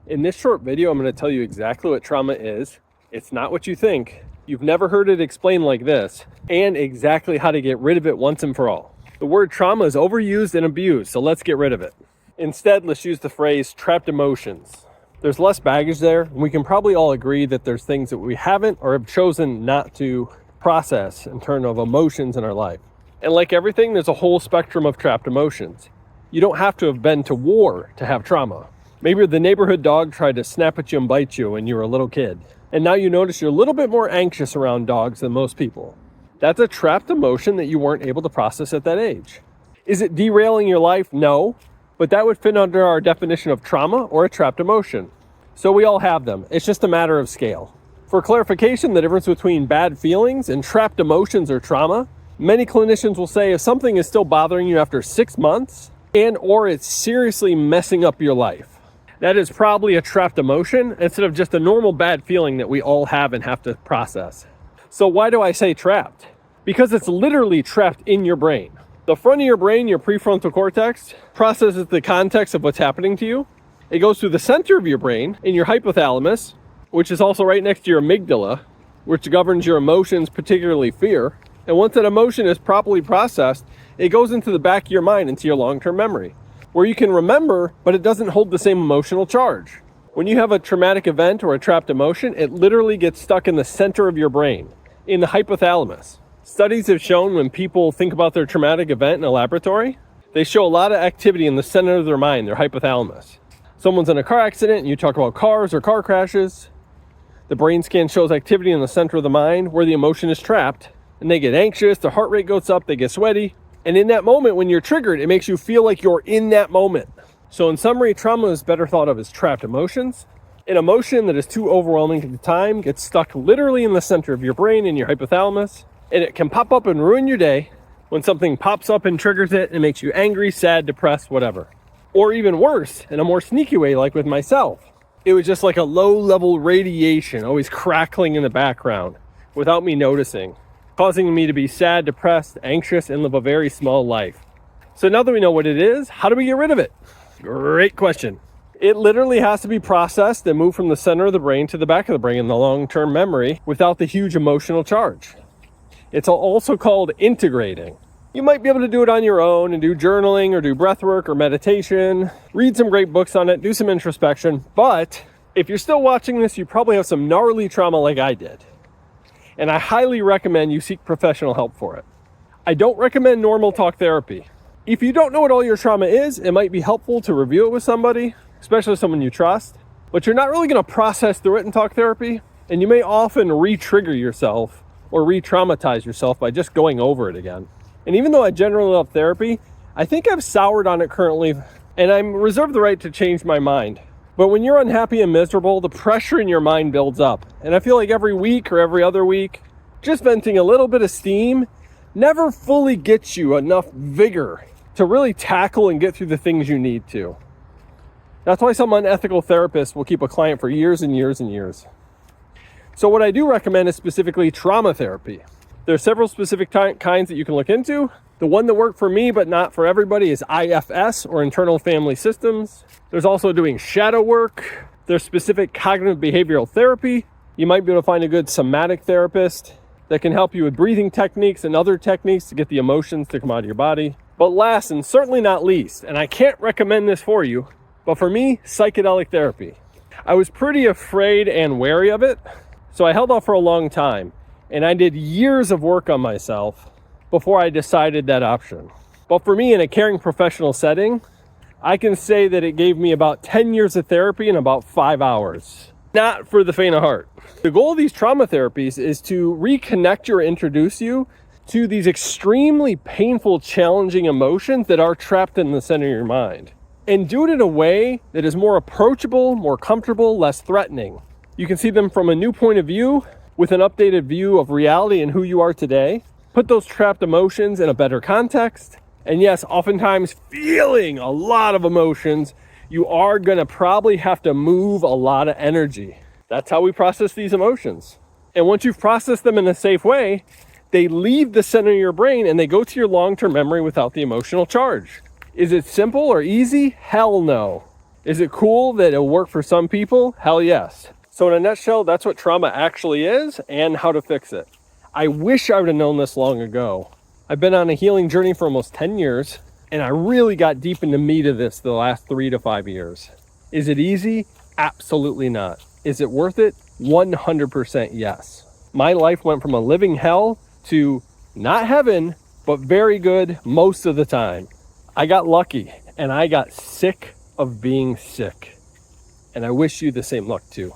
In this short video, I'm going to tell you exactly what trauma is. It's not what you think. You've never heard it explained like this, and exactly how to get rid of it once and for all. The word trauma is overused and abused, so let's get rid of it. Instead, let's use the phrase trapped emotions. There's less baggage there, and we can probably all agree that there's things that we haven't or have chosen not to process in terms of emotions in our life. And like everything, there's a whole spectrum of trapped emotions. You don't have to have been to war to have trauma. Maybe the neighborhood dog tried to snap at you and bite you when you were a little kid. And now you notice you're a little bit more anxious around dogs than most people. That's a trapped emotion that you weren't able to process at that age. Is it derailing your life? No. But that would fit under our definition of trauma or a trapped emotion. So we all have them. It's just a matter of scale. For clarification, the difference between bad feelings and trapped emotions or trauma, many clinicians will say if something is still bothering you after 6 months and or it's seriously messing up your life, that is probably a trapped emotion instead of just a normal bad feeling that we all have and have to process. So why do I say trapped? Because it's literally trapped in your brain. The front of your brain, your prefrontal cortex, processes the context of what's happening to you. It goes through the center of your brain in your hypothalamus, which is also right next to your amygdala, which governs your emotions, particularly fear. And once that emotion is properly processed, it goes into the back of your mind, into your long-term memory, where you can remember, but it doesn't hold the same emotional charge. When you have a traumatic event or a trapped emotion, it literally gets stuck in the center of your brain, in the hypothalamus. Studies have shown when people think about their traumatic event in a laboratory, they show a lot of activity in the center of their mind, their hypothalamus. Someone's in a car accident and you talk about cars or car crashes. The brain scan shows activity in the center of the mind where the emotion is trapped, and they get anxious, their heart rate goes up, they get sweaty. And in that moment, when you're triggered, it makes you feel like you're in that moment. So in summary, trauma is better thought of as trapped emotions. An emotion that is too overwhelming at the time gets stuck literally in the center of your brain, in your hypothalamus, and it can pop up and ruin your day when something pops up and triggers it and makes you angry, sad, depressed, whatever. Or even worse, in a more sneaky way, like with myself. It was just like a low-level radiation, always crackling in the background without me noticing, causing me to be sad, depressed, anxious, and live a very small life. So now that we know what it is, how do we get rid of it? Great question. It literally has to be processed and moved from the center of the brain to the back of the brain in the long-term memory without the huge emotional charge. It's also called integrating. You might be able to do it on your own and do journaling or do breath work or meditation, read some great books on it, do some introspection. But if you're still watching this, you probably have some gnarly trauma like I did. And I highly recommend you seek professional help for it. I don't recommend normal talk therapy. If you don't know what all your trauma is, it might be helpful to review it with somebody, especially someone you trust. But you're not really going to process through it in talk therapy, and you may often re-trigger yourself or re-traumatize yourself by just going over it again. And even though I generally love therapy, I think I've soured on it currently, and I'm reserved the right to change my mind. But when you're unhappy and miserable, the pressure in your mind builds up. And I feel like every week or every other week, just venting a little bit of steam never fully gets you enough vigor to really tackle and get through the things you need to. That's why some unethical therapists will keep a client for years and years and years. So what I do recommend is specifically trauma therapy. There are several specific kinds that you can look into. The one that worked for me but not for everybody is IFS, or internal family systems. There's also doing shadow work. There's specific cognitive behavioral therapy. You might be able to find a good somatic therapist that can help you with breathing techniques and other techniques to get the emotions to come out of your body. But last and certainly not least, and I can't recommend this for you, but for me, psychedelic therapy. I was pretty afraid and wary of it, so I held off for a long time. And I did years of work on myself before I decided that option. But for me, in a caring professional setting, I can say that it gave me about 10 years of therapy in about 5 hours. Not for the faint of heart. The goal of these trauma therapies is to reconnect you or introduce you to these extremely painful, challenging emotions that are trapped in the center of your mind. And do it in a way that is more approachable, more comfortable, less threatening. You can see them from a new point of view, with an updated view of reality and who you are today. Put those trapped emotions in a better context. And yes, oftentimes feeling a lot of emotions, you are gonna probably have to move a lot of energy. That's how we process these emotions. And once you've processed them in a safe way, they leave the center of your brain and they go to your long-term memory without the emotional charge. Is it simple or easy? Hell no. Is it cool that it'll work for some people? Hell yes. So in a nutshell, that's what trauma actually is and how to fix it. I wish I would have known this long ago. I've been on a healing journey for almost 10 years, and I really got deep in the meat of this the last 3 to 5 years. Is it easy? Absolutely not. Is it worth it? 100% yes. My life went from a living hell to not heaven, but very good most of the time. I got lucky, and I got sick of being sick. And I wish you the same luck too.